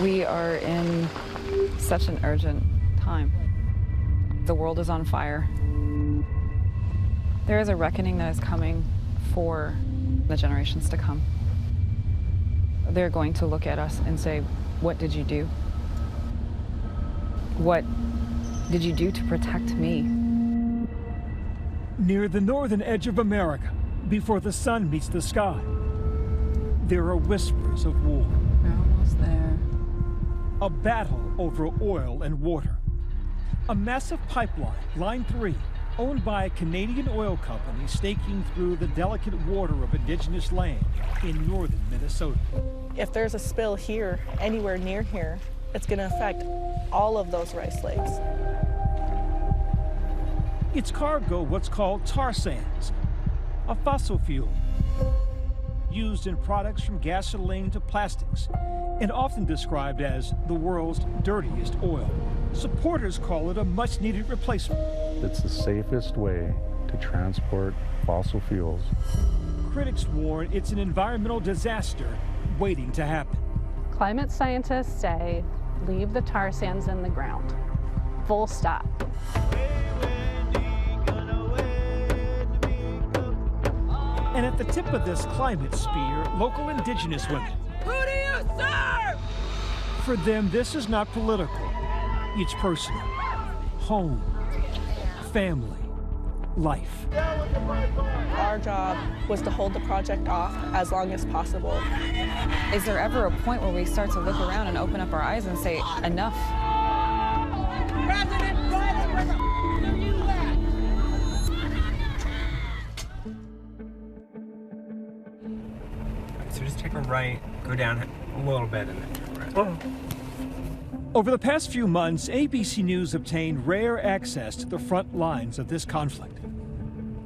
We are in such an urgent time. The world is on fire. There is a reckoning that is coming for the generations to come. They're going to look at us and say, what did you do? What did you do to protect me? Near the northern edge of America, before the sun meets the sky, there are whispers of war. We're almost there. A battle over oil and water. A massive pipeline, Line 3, owned by a Canadian oil company staking through the delicate water of indigenous land in northern Minnesota. If there's a spill here, anywhere near here, it's going to affect all of those rice lakes. Its cargo, what's called tar sands, a fossil fuel used in products from gasoline to plastics, and often described as the world's dirtiest oil. Supporters call it a much-needed replacement. It's the safest way to transport fossil fuels. Critics warn it's an environmental disaster waiting to happen. Climate scientists say, leave the tar sands in the ground. Full stop. And at the tip of this climate spear, local indigenous women. Who do you serve? For them, this is not political. It's personal. Home, family, life. Our job was to hold the project off as long as possible. Is there ever a point where we start to look around and open up our eyes and say, enough? President Biden, where the are you at? So just take a right, go down a little bit, and then turn right. Oh. Over the past few months, ABC News obtained rare access to the front lines of this conflict.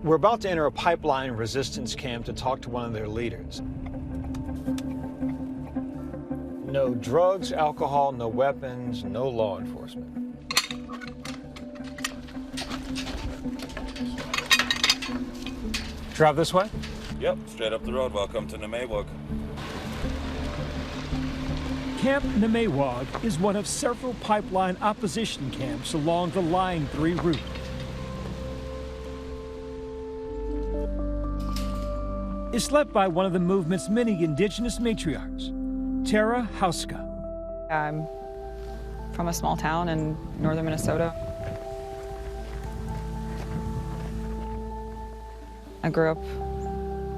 We're about to enter a pipeline resistance camp to talk to one of their leaders. No drugs, alcohol, no weapons, no law enforcement. Drive this way? Yep, straight up the road. Welcome to Nemaywag. Camp Nemaywag is one of several pipeline opposition camps along the Line 3 route. It's led by one of the movement's many indigenous matriarchs, Tara Hauska. I'm from a small town in northern Minnesota. I grew up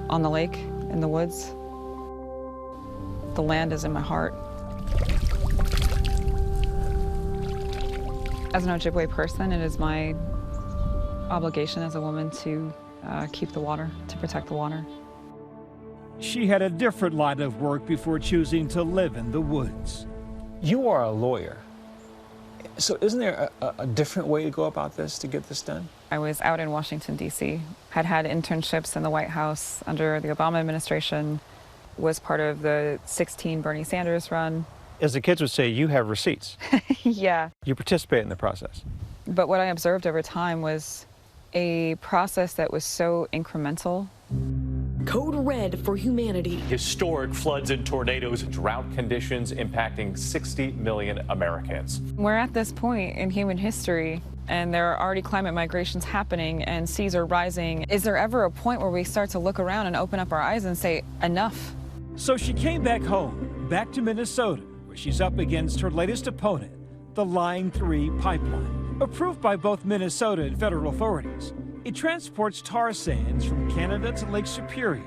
on the lake, in the woods. The land is in my heart. As an Ojibwe person, it is my obligation as a woman to keep the water, to protect the water. She had a different line of work before choosing to live in the woods. You are a lawyer. So isn't there a different way to go about this to get this done? I was out in Washington, D.C., had internships in the White House under the Obama administration, was part of the 2016 Bernie Sanders run. As the kids would say, you have receipts. Yeah. You participate in the process. But what I observed over time was a process that was so incremental. Code red for humanity. Historic floods and tornadoes, drought conditions impacting 60 million Americans. We're at this point in human history, and there are already climate migrations happening and seas are rising. Is there ever a point where we start to look around and open up our eyes and say, enough? So she came back home, back to Minnesota, where she's up against her latest opponent, the Line 3 pipeline. Approved by both Minnesota and federal authorities, it transports tar sands from Canada to Lake Superior.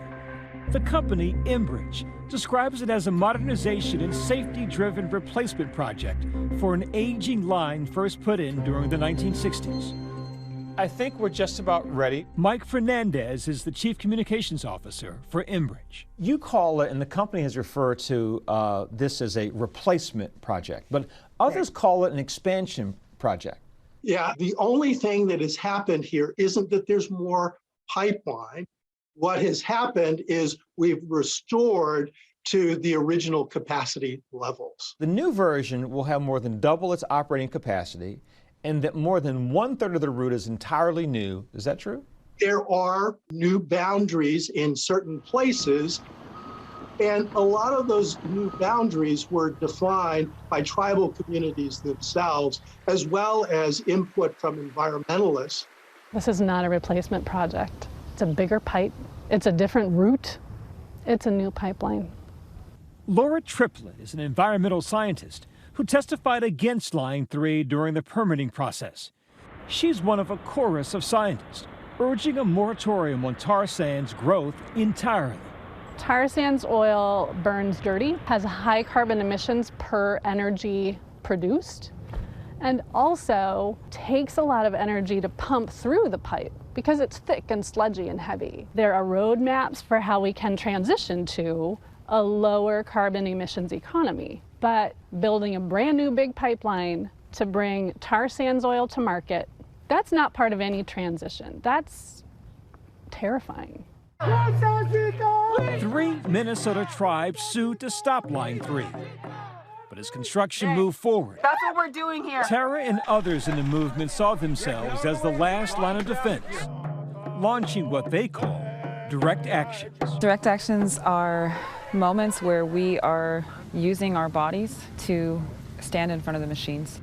The company, Enbridge, describes it as a modernization and safety-driven replacement project for an aging line first put in during the 1960s. I think we're just about ready. Mike Fernandez is the Chief Communications Officer for Enbridge. You call it, and the company has referred to this as a replacement project, but others call it an expansion project. Yeah, the only thing that has happened here isn't that there's more pipeline. What has happened is we've restored to the original capacity levels. The new version will have more than double its operating capacity, and that more than 1/3 of the route is entirely new. Is that true? There are new boundaries in certain places, And a lot of those new boundaries were defined by tribal communities themselves, as well as input from environmentalists. This is not a replacement project. It's a bigger pipe. It's a different route. It's a new pipeline. Laura Triplett is an environmental scientist who testified against Line 3 during the permitting process. She's one of a chorus of scientists urging a moratorium on tar sands growth entirely. Tar sands oil burns dirty, has high carbon emissions per energy produced, and also takes a lot of energy to pump through the pipe because it's thick and sludgy and heavy. There are roadmaps for how we can transition to a lower carbon emissions economy, but building a brand new big pipeline to bring tar sands oil to market, that's not part of any transition. That's terrifying. 3 Minnesota tribes sued to stop Line 3. But as construction moved forward, That's what we're doing here. Tara and others in the movement saw themselves as the last line of defense, launching what they call direct actions. Direct actions are moments where we are using our bodies to stand in front of the machines.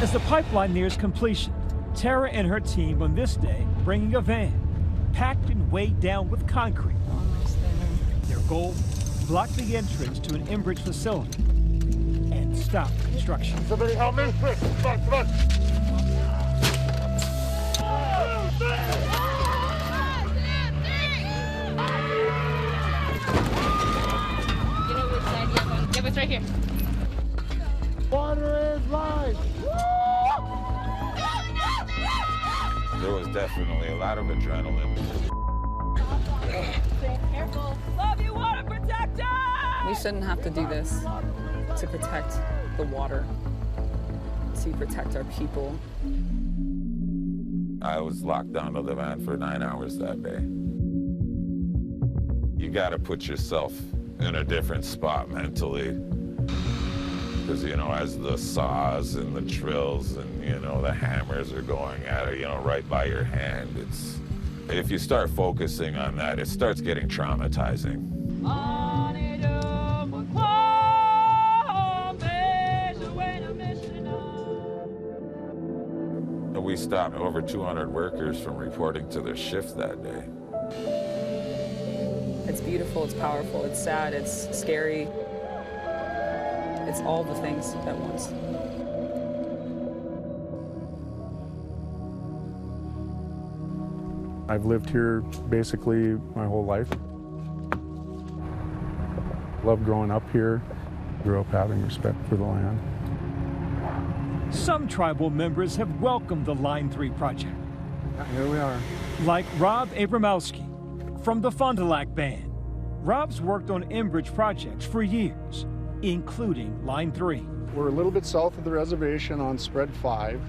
As the pipeline nears completion, Tara and her team on this day bringing a van, packed and weighed down with concrete. Their goal, block the entrance to an Enbridge facility and stop construction. Somebody help me! Come on, come on! You know which side you're on? Yep, it's right here. Water is life! There was definitely a lot of adrenaline. Careful. Love you, water protector! We shouldn't have to do this to protect the water, to protect our people. I was locked down to the van for 9 hours that day. You gotta put yourself in a different spot mentally. Because, you know, as the saws and the drills and, you know, the hammers are going at it, you know, right by your hand, if you start focusing on that, it starts getting traumatizing. We stopped over 200 workers from reporting to their shift that day. It's beautiful, it's powerful, it's sad, it's scary. It's all the things at once. I've lived here basically my whole life. Loved growing up here, grew up having respect for the land. Some tribal members have welcomed the Line 3 project. Here we are. Like Rob Abramowski from the Fond du Lac Band. Rob's worked on Enbridge projects for years, including Line 3. We're a little bit south of the reservation on Spread 5.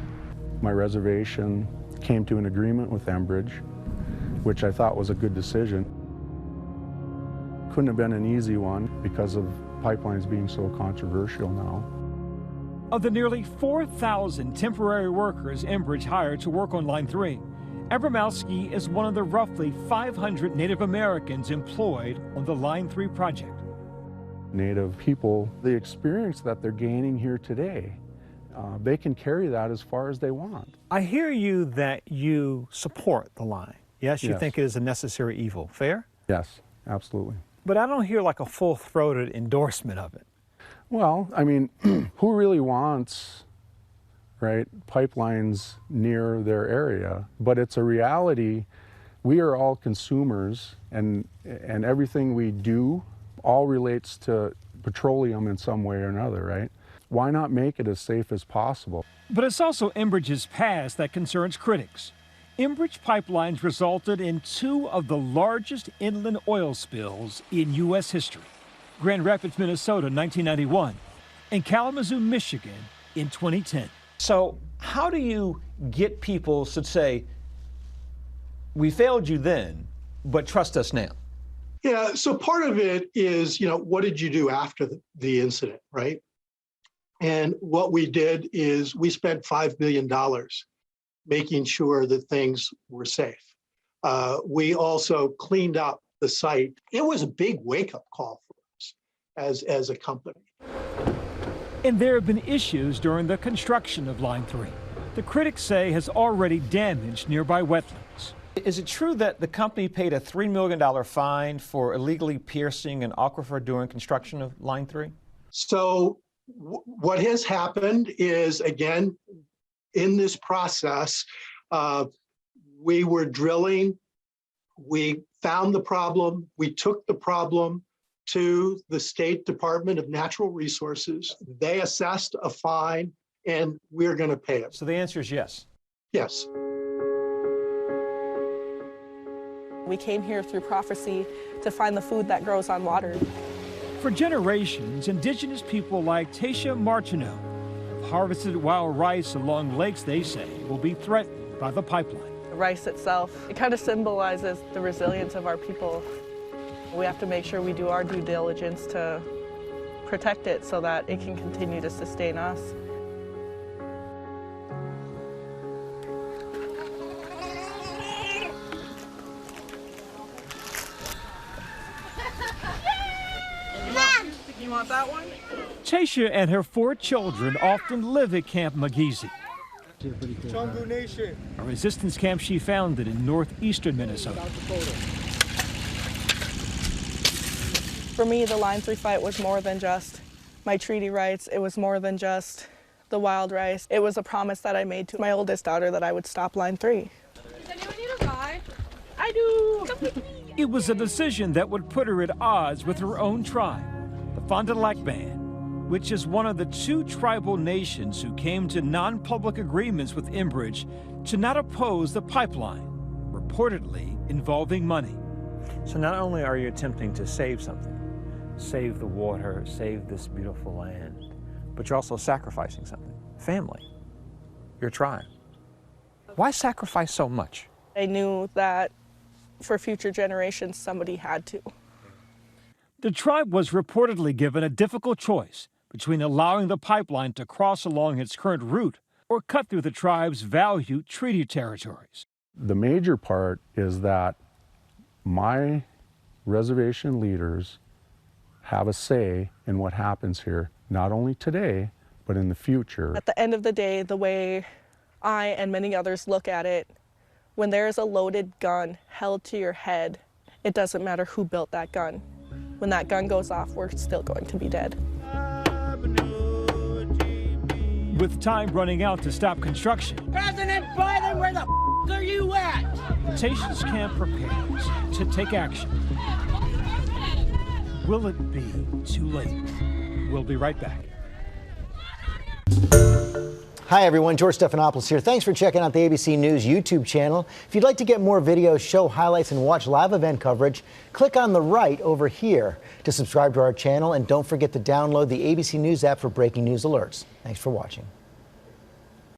My reservation came to an agreement with Enbridge, which I thought was a good decision. Couldn't have been an easy one because of pipelines being so controversial now. Of the nearly 4,000 temporary workers Enbridge hired to work on Line 3, Abramowski is one of the roughly 500 Native Americans employed on the Line 3 project. Native people, the experience that they're gaining here today, they can carry that as far as they want. I hear you that you support the line. Yes, you Yes. think it is a necessary evil. Fair? Yes, absolutely. But I don't hear like a full-throated endorsement of it. Well, I mean, who really wants, right, pipelines near their area? But it's a reality. We are all consumers, and everything we do all relates to petroleum in some way or another, right? Why not make it as safe as possible? But it's also Enbridge's past that concerns critics. Enbridge pipelines resulted in 2 of the largest inland oil spills in U.S. history. Grand Rapids, Minnesota, 1991, and Kalamazoo, Michigan, in 2010. So how do you get people to say, we failed you then, but trust us now? Yeah, so part of it is, you know, what did you do after the incident, right? And what we did is we spent $5 million making sure that things were safe. We also cleaned up the site. It was a big wake-up call for us as a company. And there have been issues during the construction of Line 3. The critics say has already damaged nearby wetlands. Is it true that the company paid a $3 million fine for illegally piercing an aquifer during construction of Line 3? So what has happened is, again, in this process, we were drilling, we found the problem, we took the problem to the State Department of Natural Resources. They assessed a fine, and we're going to pay it. So the answer is yes. Yes. We came here through prophecy to find the food that grows on water. For generations, indigenous people like Tasha Martineau have harvested wild rice along lakes they say will be threatened by the pipeline. The rice itself, it kind of symbolizes the resilience of our people. We have to make sure we do our due diligence to protect it so that it can continue to sustain us. You want that one? Tasha and her 4 children often live at Camp Magizi, Chongu Nation. a resistance camp she founded in northeastern Minnesota. For me, the Line 3 fight was more than just my treaty rights. It was more than just the wild rice. It was a promise that I made to my oldest daughter that I would stop Line 3. Does anyone need a ride? I do. Come with me. It was a decision that would put her at odds with her own tribe, the Fond du Lac Band, which is one of the 2 tribal nations who came to non-public agreements with Enbridge to not oppose the pipeline, reportedly involving money. So not only are you attempting to save something, save the water, save this beautiful land, but you're also sacrificing something. Family, your tribe. Why sacrifice so much? I knew that for future generations, somebody had to. The tribe was reportedly given a difficult choice between allowing the pipeline to cross along its current route or cut through the tribe's valued treaty territories. The major part is that my reservation leaders have a say in what happens here, not only today, but in the future. At the end of the day, the way I and many others look at it, when there is a loaded gun held to your head, it doesn't matter who built that gun. When that gun goes off, we're still going to be dead. With time running out to stop construction, President Biden, where the are you at? Tasha's camp prepares to take action. Will it be too late? We'll be right back. Hi everyone, George Stephanopoulos here. Thanks for checking out the ABC News YouTube channel. If you'd like to get more videos, show highlights, and watch live event coverage, click on the right over here to subscribe to our channel, and don't forget to download the ABC News app for breaking news alerts. Thanks for watching.